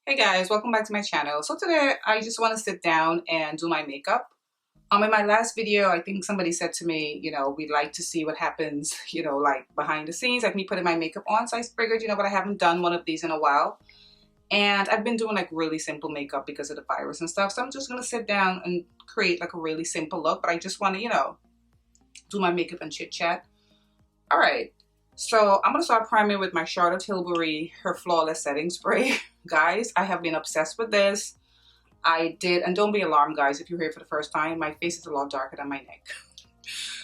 Hey guys, welcome back to my channel. So today I just want to sit down and do my makeup. In my last video, I think somebody said to me, we'd like to see what happens, like behind the scenes, like me putting my makeup on. So I figured, but I haven't done one of these in a while. And I've been doing like really simple makeup because of the virus and stuff. So I'm just going to sit down and create like a really simple look. But I just want to, do my makeup and chit chat. All right. So I'm going to start priming with my Charlotte Tilbury, her Flawless Setting Spray. Guys, I have been obsessed with this. I did, and don't be alarmed guys if you're here for the first time, my face is a lot darker than my neck.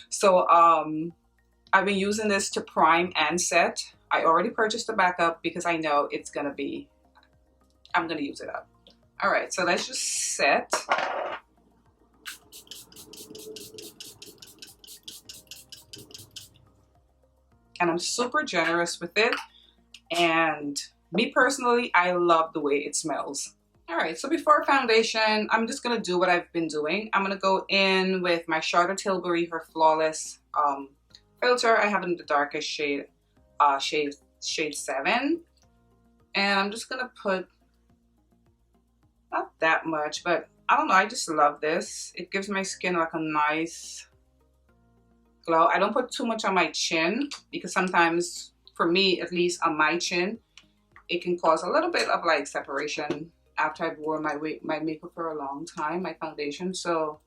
So I've been using this to prime and set. I already purchased the backup because I know it's going to be, I'm going to use it up. All right, so let's just set. And I'm super generous with it. And me personally, I love the way it smells. All right, so before foundation, I'm just gonna do what I've been doing. I'm gonna go in with my Charlotte Tilbury, her Flawless filter. I have it in the darkest shade, shade 7. And I'm just gonna put, not that much, but I don't know, I just love this. It gives my skin like a nice glow. I don't put too much on my chin because sometimes, for me at least on my chin, it can cause a little bit of like separation after I've worn my makeup for a long time, my foundation. So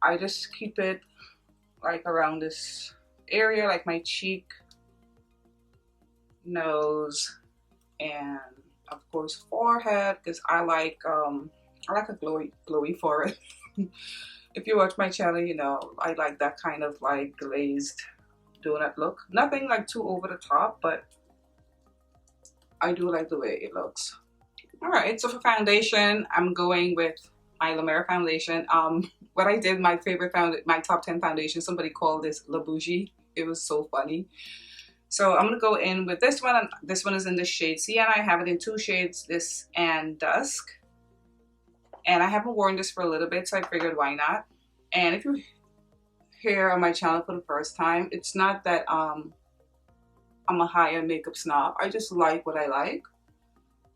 I just keep it like around this area, like my cheek, nose, and of course forehead, because I like a glowy forehead. If you watch my channel, you know I like that kind of like glazed donut look. Nothing like too over the top, but I do like the way it looks. All right, so for foundation, I'm going with my La Mer foundation. What I did, my favorite my top 10 foundation, somebody called this La Bougie. It was so funny. So I'm gonna go in with this one, and this one is in the shade Sienna. I have it in 2 shades, this and Dusk. And I haven't worn this for a little bit, so I figured why not. And if you're here on my channel for the first time, it's not that I'm a high-end makeup snob. I just like what I like.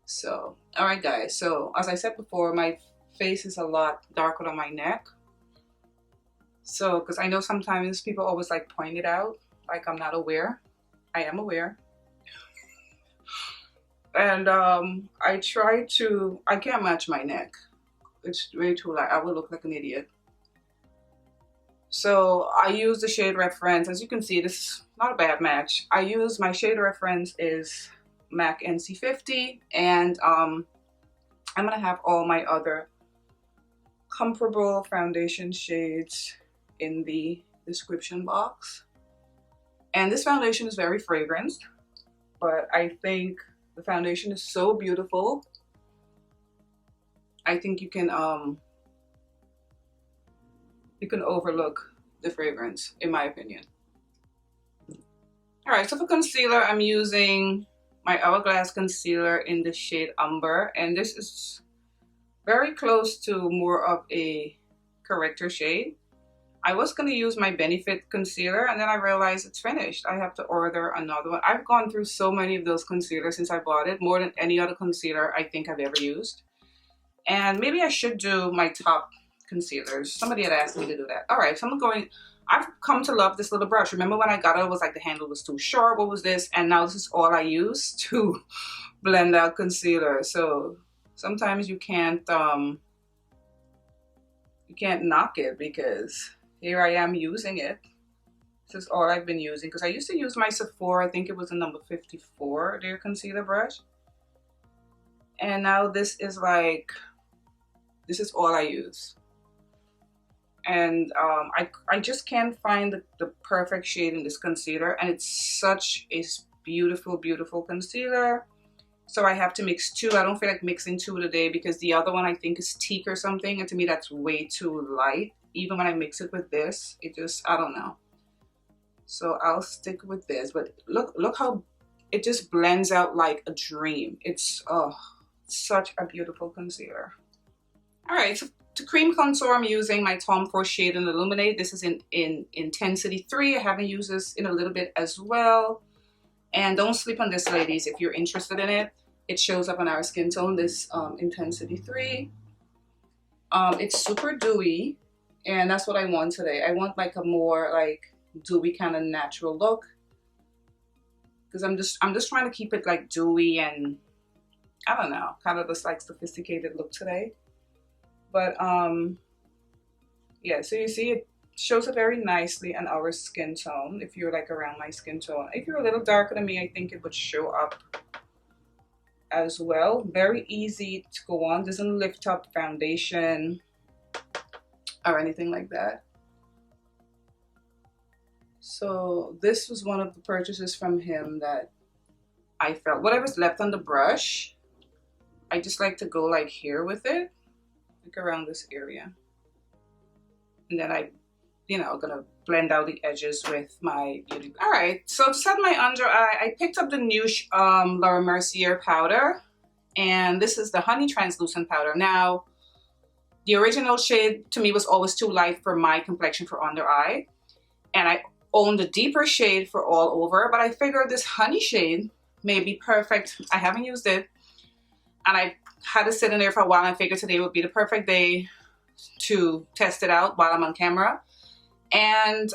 So, all right guys, so as I said before, my face is a lot darker than my neck. So, because I know sometimes people always like point it out, like I'm not aware. I am aware. And I can't match my neck. It's way too light. I will look like an idiot. So I use the shade reference. As you can see, this is not a bad match. I use, my shade reference is MAC NC50, and I'm gonna have all my other comparable foundation shades in the description box. And this foundation is very fragranced, but I think the foundation is so beautiful. I think you can overlook the fragrance, in my opinion. All right, so for concealer, I'm using my Hourglass concealer in the shade Umber, and this is very close to more of a corrector shade. I was going to use my Benefit concealer, and then I realized it's finished. I have to order another one. I've gone through so many of those concealers since I bought it, more than any other concealer I think I've ever used. And maybe I should do my top concealers. Somebody had asked me to do that. All right, so I've come to love this little brush. Remember when I got it, it was like the handle was too short. What was this? And now this is all I use to blend out concealer. So sometimes you can't knock it, because here I am using it. This is all I've been using, because I used to use my Sephora, I think it was the number 54, their concealer brush. And now this is all I use. And I just can't find the perfect shade in this concealer, and it's such a beautiful, beautiful concealer. So I have to mix 2. I don't feel like mixing 2 today, because the other one I think is teak or something, and to me that's way too light. Even when I mix it with this, it just, I don't know. So I'll stick with this, but look how it just blends out like a dream. It's such a beautiful concealer. All right, so to cream contour, I'm using my Tom Ford shade in Illuminate. This is in Intensity 3. I haven't used this in a little bit as well. And don't sleep on this, ladies, if you're interested in it. it shows up on our skin tone, this Intensity 3. It's super dewy, and that's what I want today. I want like a more like dewy kind of natural look, because I'm just trying to keep it like dewy and I don't know, kind of this like sophisticated look today. But yeah, so you see it shows up very nicely on our skin tone. If you're like around my skin tone, if you're a little darker than me, I think it would show up as well. Very easy to go on, doesn't lift up foundation or anything like that. So this was one of the purchases from him that I felt whatever's left on the brush, I just like to go like here with it, like around this area, and then I, you know, gonna blend out the edges with my beauty. All right, so to set my under eye, I picked up the new Laura Mercier powder, and this is the Honey Translucent powder. Now, the original shade to me was always too light for my complexion for under eye, and I own the deeper shade for all over, but I figured this honey shade may be perfect. I haven't used it, and I had to sit in there for a while, and I figured today would be the perfect day to test it out while I'm on camera. And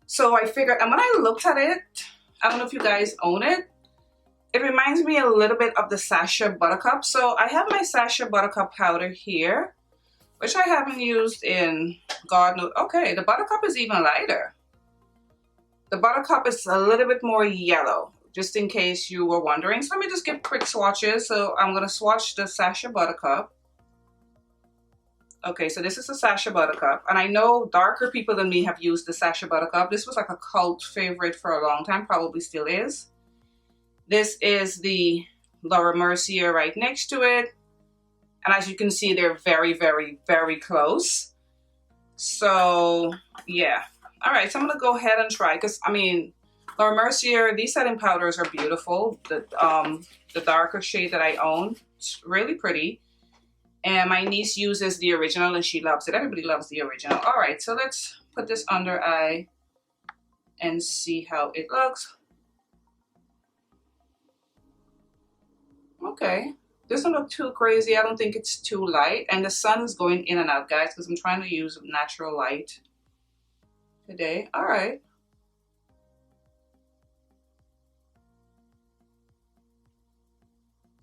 so I figured, and when I looked at it, I don't know if you guys own it, it reminds me a little bit of the Sacha Buttercup. So I have my Sacha Buttercup powder here, which I haven't used in God knows. Okay, the Buttercup is even lighter. The Buttercup is a little bit more yellow, just in case you were wondering. So let me just give quick swatches. So I'm going to swatch the Sacha Buttercup. Okay, so this is the Sacha Buttercup, and I know darker people than me have used the Sacha Buttercup. This was like a cult favorite for a long time, probably still is. This is the Laura Mercier right next to it, and as you can see, they're very, very, very close. So yeah, all right, so I'm gonna go ahead and try, because I mean, Laura Mercier, these setting powders are beautiful. The darker shade that I own, it's really pretty. And my niece uses the original and she loves it. Everybody loves the original. All right, so let's put this under eye and see how it looks. Okay, doesn't look too crazy. I don't think it's too light. And the sun is going in and out, guys, because I'm trying to use natural light today. All right.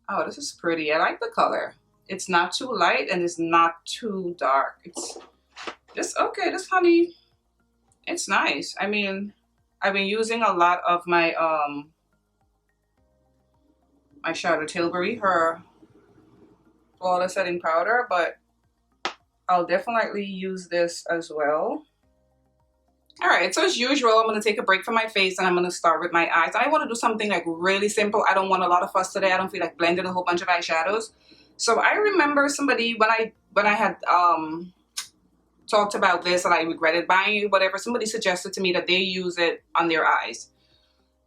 Oh, this is pretty. I like the color. It's not too light and it's not too dark. It's just okay. This honey, it's nice. I mean, I've been using a lot of my my shadow Tilbury, her flawless setting powder, but I'll definitely use this as well. All right, so as usual, I'm going to take a break from my face and I'm going to start with my eyes. I want to do something like really simple. I don't want a lot of fuss today. I don't feel like blending a whole bunch of eyeshadows. So I remember somebody, when I had talked about this and I regretted buying it, whatever, somebody suggested to me that they use it on their eyes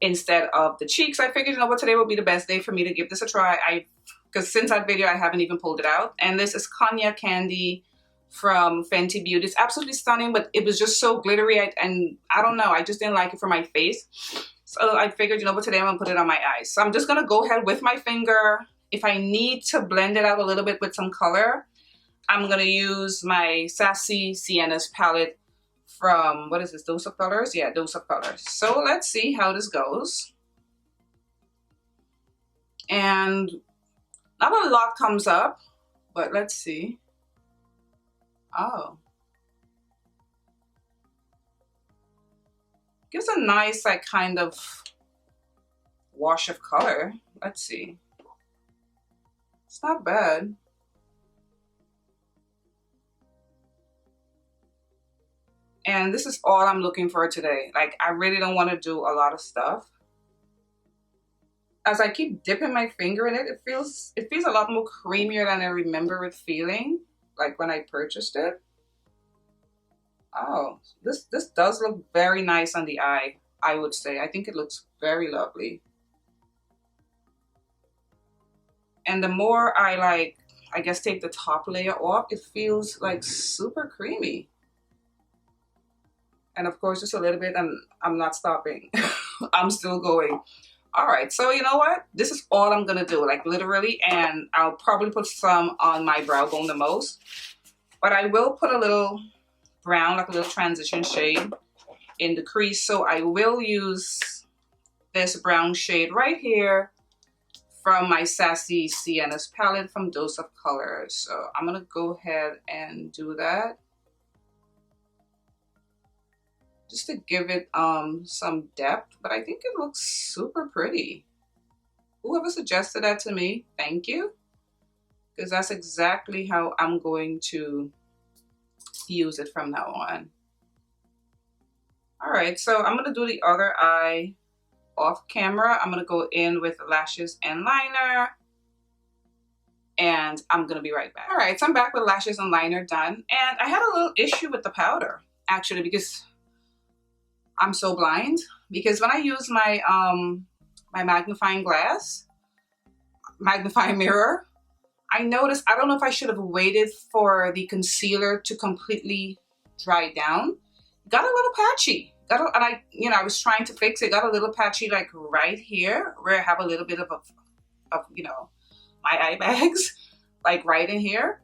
instead of the cheeks. I figured, you know what, today would be the best day for me to give this a try. Because since that video, I haven't even pulled it out. And this is Cognac Candy from Fenty Beauty. It's absolutely stunning, but it was just so glittery, and I don't know, I just didn't like it for my face. So I figured, you know what, today I'm gonna put it on my eyes. So I'm just gonna go ahead with my finger. If I need to blend it out a little bit with some color, I'm gonna use my Sassy Sienna's palette from, what is this, Dose of Colors? Yeah, Dose of Colors. So let's see how this goes. And not a lot comes up, but let's see. Oh. Gives a nice, like, kind of wash of color. Let's see. It's not bad. And this is all I'm looking for today. Like, I really don't want to do a lot of stuff. As I keep dipping my finger in it, it feels a lot more creamier than I remember it feeling, like when I purchased it. Oh, this does look very nice on the eye, I would say. I think it looks very lovely. And the more I, like, I guess, take the top layer off, it feels like super creamy. And of course, just a little bit, and I'm not stopping. I'm still going. All right, so you know what? This is all I'm gonna do, like literally, and I'll probably put some on my brow bone the most. But I will put a little brown, like a little transition shade in the crease. So I will use this brown shade right here from my Sassy Sienna's palette from Dose of Colors. So I'm gonna go ahead and do that, just to give it some depth, but I think it looks super pretty. Whoever suggested that to me, thank you, because that's exactly how I'm going to use it from now on. All right, so I'm gonna do the other eye off camera. I'm gonna go in with lashes and liner, and I'm gonna be right back. All right, so I'm back with lashes and liner done, and I had a little issue with the powder, actually, because I'm so blind. Because when I use my my magnifying mirror, I noticed, I don't know if I should have waited for the concealer to completely dry down. Got a little patchy. And I was trying to fix it. Got a little patchy, like right here, where I have a little bit of my eye bags, like right in here.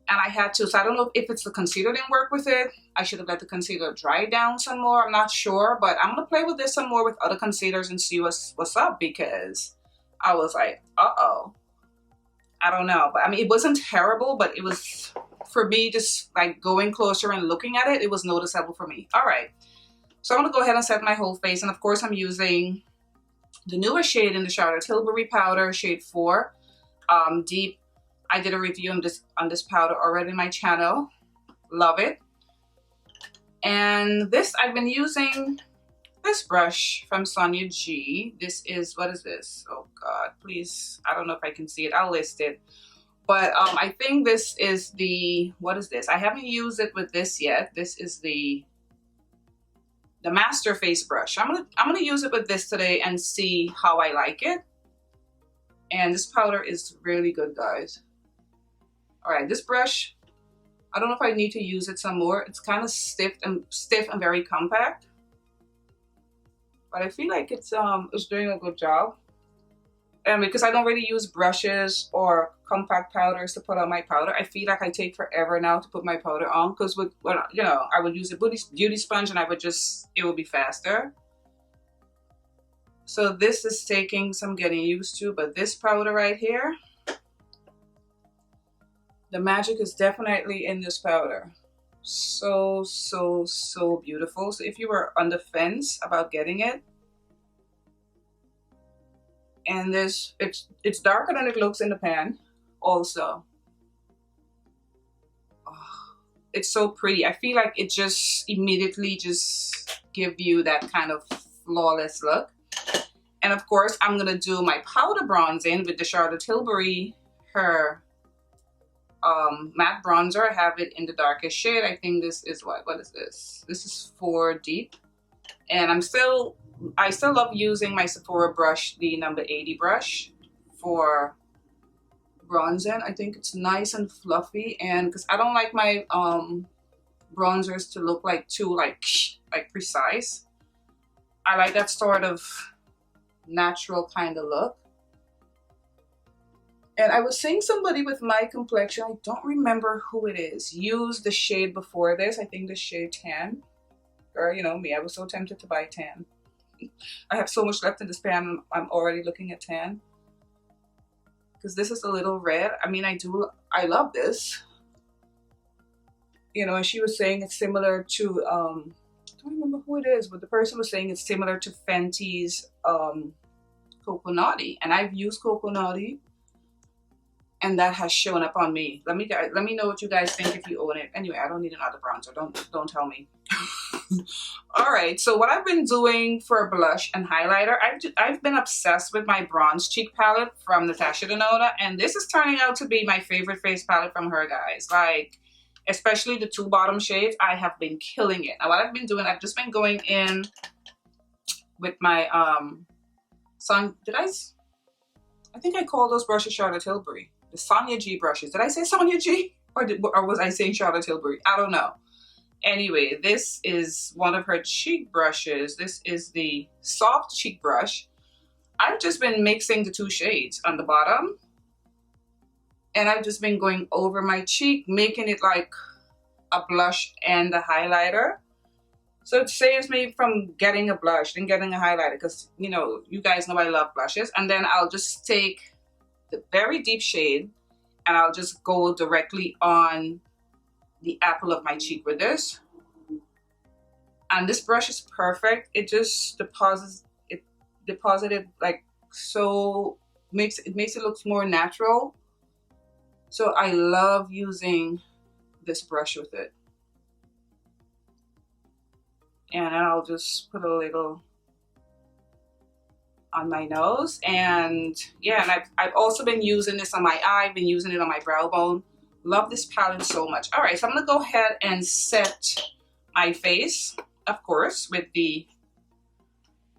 And I had to, so I don't know if it's the concealer didn't work with it. I should have let the concealer dry down some more. I'm not sure, but I'm gonna play with this some more with other concealers and see what's up, because I was like, uh-oh. I don't know, but I mean, it wasn't terrible, but it was, for me, just like going closer and looking at it, it was noticeable for me. All right, so I'm gonna go ahead and set my whole face, and of course I'm using the newer shade in the Charlotte Tilbury powder, shade 4, Deep. I did a review on this powder already in my channel. Love it. And this, I've been using this brush from Sonia G. This is, what is this? Oh God, please. I don't know if I can see it. I'll list it. But I think this is the, what is this? I haven't used it with this yet. This is the Master Face brush. I'm gonna use it with this today and see how I like it. And this powder is really good, guys. All right, this brush, I don't know if I need to use it some more. It's kind of stiff and very compact, but I feel like it's doing a good job. And because I don't really use brushes or compact powders to put on my powder, I feel like I take forever now to put my powder on. Because with, you know, I would use a beauty sponge and it would be faster. So this is taking some getting used to, but this powder right here, the magic is definitely in this powder. So, so, so beautiful. So if you were on the fence about getting it, and this, it's darker than it looks in the pan also. Oh, it's so pretty. I feel like it just immediately just give you that kind of flawless look. And of course, I'm gonna do my powder bronzing with the Charlotte Tilbury, her matte bronzer. I have it in the darkest shade. I think this is what is this? This is 4 Deep. And I still love using my Sephora brush, the number 80 brush, for bronzing. I think it's nice and fluffy, and because I don't like my bronzers to look like too like precise. I like that sort of natural kind of look. And I was seeing somebody with my complexion, I don't remember who it is, use the shade before this. I think the shade Tan. Girl, you know me, I was so tempted to buy Tan. I have so much left in this pan, I'm already looking at Tan. Because this is a little red. I mean, I love this. You know, and she was saying it's similar to, I don't remember who it is, but the person was saying it's similar to Fenty's Coco Naughty. And I've used Coco Naughty, and that has shown up on me. Let me know what you guys think if you own it. Anyway, I don't need another bronzer. Don't tell me. All right, so what I've been doing for blush and highlighter, I've been obsessed with my bronze cheek palette from Natasha Denona, and this is turning out to be my favorite face palette from her, guys. Like, especially the 2 bottom shades, I have been killing it. Now, what I've been doing, I've just been going in with my I think I called those brushes Charlotte Tilbury. The Sonia G brushes. Did I say Sonia G? Or was I saying Charlotte Tilbury? I don't know. Anyway, this is one of her cheek brushes. This is the soft cheek brush. I've just been mixing the two shades on the bottom, and I've just been going over my cheek, making it like a blush and a highlighter. So it saves me from getting a blush and getting a highlighter, because you know, you guys know I love blushes. And then I'll just take the very deep shade and I'll just go directly on the apple of my cheek with this. And this brush is perfect. It just deposited like so, it makes it look more natural. So I love using this brush with it. And I'll just put a little on my nose. And yeah, and I've also been using this on my eye, been using it on my brow bone. Love this palette so much. All right, so I'm gonna go ahead and set my face, of course, with the,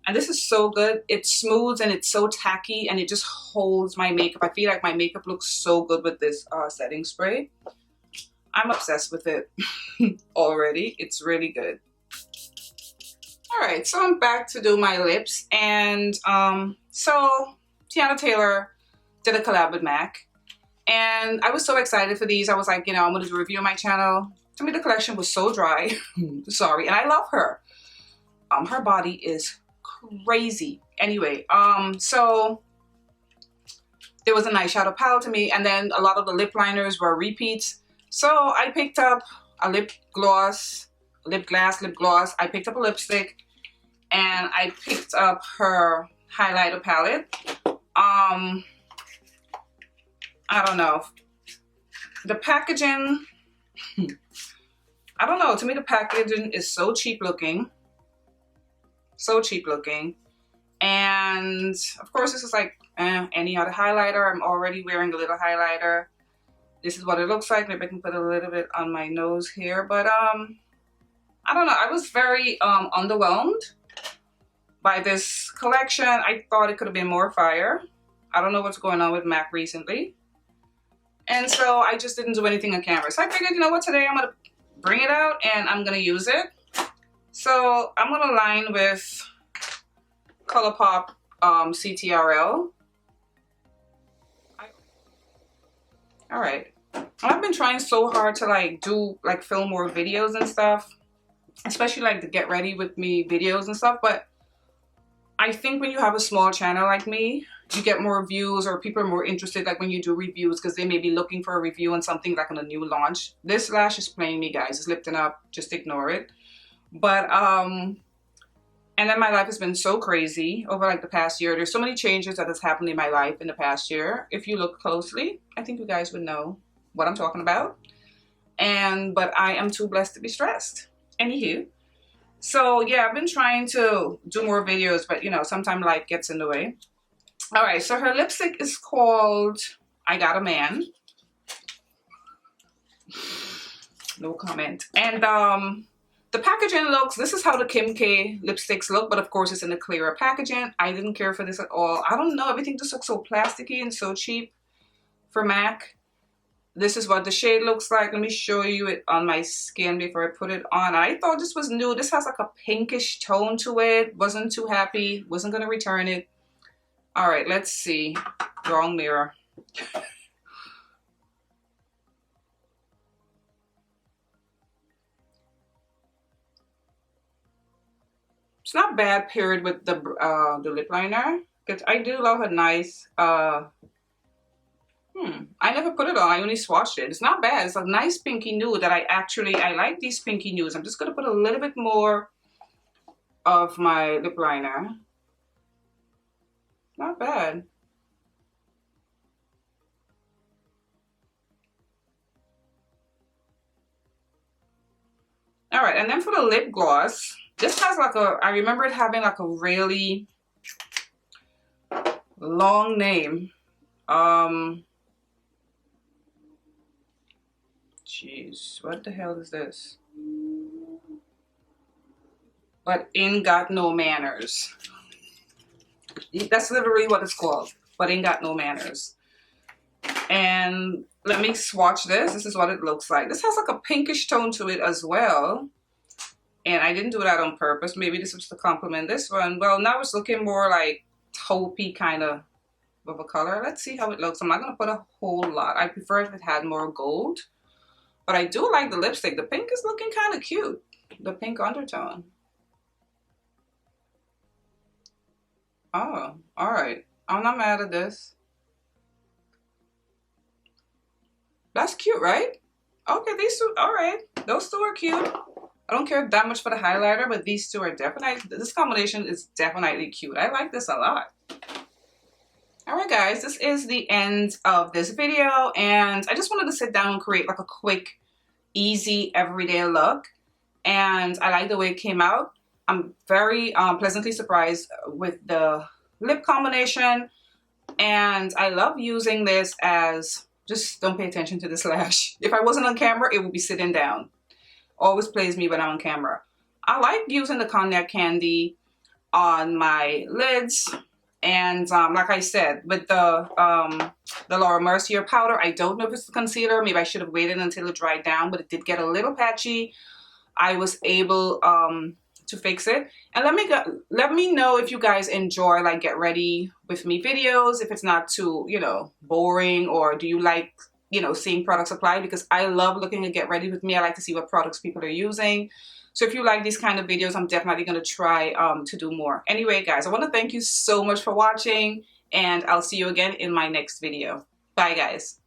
and this is so good. It's smooth and it's so tacky, and it just holds my makeup. I feel like my makeup looks so good with this setting spray. I'm obsessed with it already. It's really good. All right, so I'm back to do my lips. And so Teyana Taylor did a collab with MAC. And I was so excited for these. I was like, you know, I'm going to do a review on my channel. To me, the collection was so dry. Sorry. And I love her. Her body is crazy. Anyway, so there was an eyeshadow palette to me. And then a lot of the lip liners were repeats. So I picked up a lip gloss. I picked up a lipstick. And I picked up her highlighter palette. I don't know. The packaging, I don't know. To me, the packaging is so cheap looking. So cheap looking. And of course, this is like any other highlighter. I'm already wearing a little highlighter. This is what it looks like. Maybe I can put a little bit on my nose here. But I don't know. I was very underwhelmed by this collection. I thought it could have been more fire. I don't know what's going on with MAC recently. And so I just didn't do anything on camera. So I figured, you know what, today I'm going to bring it out and I'm going to use it. So I'm going to line with ColourPop CTRL. All right. I've been trying so hard to like film more videos and stuff. Especially like the get ready with me videos and stuff. But I think when you have a small channel like me, you get more views, or people are more interested like when you do reviews, because they may be looking for a review on something like on a new launch. This lash is playing me, guys. It's lifting up. Just ignore it. But and then my life has been so crazy over like the past year. There's so many changes that has happened in my life in the past year. If you look closely, I think you guys would know what I'm talking about. But I am too blessed to be stressed. Anywho. So yeah, I've been trying to do more videos, but you know, sometimes life gets in the way. All right, so her lipstick is called I Got a Man. No comment. And the packaging looks, this is how the Kim K lipsticks look, but of course it's in a clearer packaging. I didn't care for this at all. I don't know, everything just looks so plasticky and so cheap for MAC. This is what the shade looks like. Let me show you it on my skin before I put it on. I thought this was new. This has like a pinkish tone to it. Wasn't too happy. Wasn't going to return it. All right, let's see. Wrong mirror. It's not bad paired with the lip liner. Because I do love a nice... I never put it on. I only swatched it. It's not bad. It's a nice pinky nude that I like these pinky nudes. I'm just going to put a little bit more of my lip liner. Not bad. All right, and then for the lip gloss, this has like I remember it having like a really long name. Jeez, what the hell is this? But Ain't Got No Manners. That's literally what it's called. But Ain't Got No Manners. And let me swatch this. This is what it looks like. This has like a pinkish tone to it as well. And I didn't do that on purpose. Maybe this was to complement this one. Well, now it's looking more like taupey kind of a color. Let's see how it looks. I'm not going to put a whole lot. I prefer if it had more gold. But I do like the lipstick. The pink is looking kind of cute. The pink undertone. Oh, alright. I'm not mad at this. That's cute, right? Okay, these two, alright. Those two are cute. I don't care that much for the highlighter, but these two are definitely, this combination is definitely cute. I like this a lot. Alright guys, this is the end of this video, and I just wanted to sit down and create like a quick, easy, everyday look. And I like the way it came out. I'm very pleasantly surprised with the lip combination, and I love using this as, just don't pay attention to this lash. If I wasn't on camera, it would be sitting down. Always plays me when I'm on camera. I like using the Cognac candy on my lids, and like I said, with the Laura Mercier powder, I don't know if it's the concealer. Maybe I should have waited until it dried down, but it did get a little patchy. I was able to fix it. And let me know if you guys enjoy like get ready with me videos, if it's not too, you know, boring, or do you like, you know, seeing products applied, because I love looking at get ready with me. I like to see what products people are using. So if you like these kind of videos, I'm definitely going to try to do more. Anyway, guys, I want to thank you so much for watching, and I'll see you again in my next video. Bye, guys.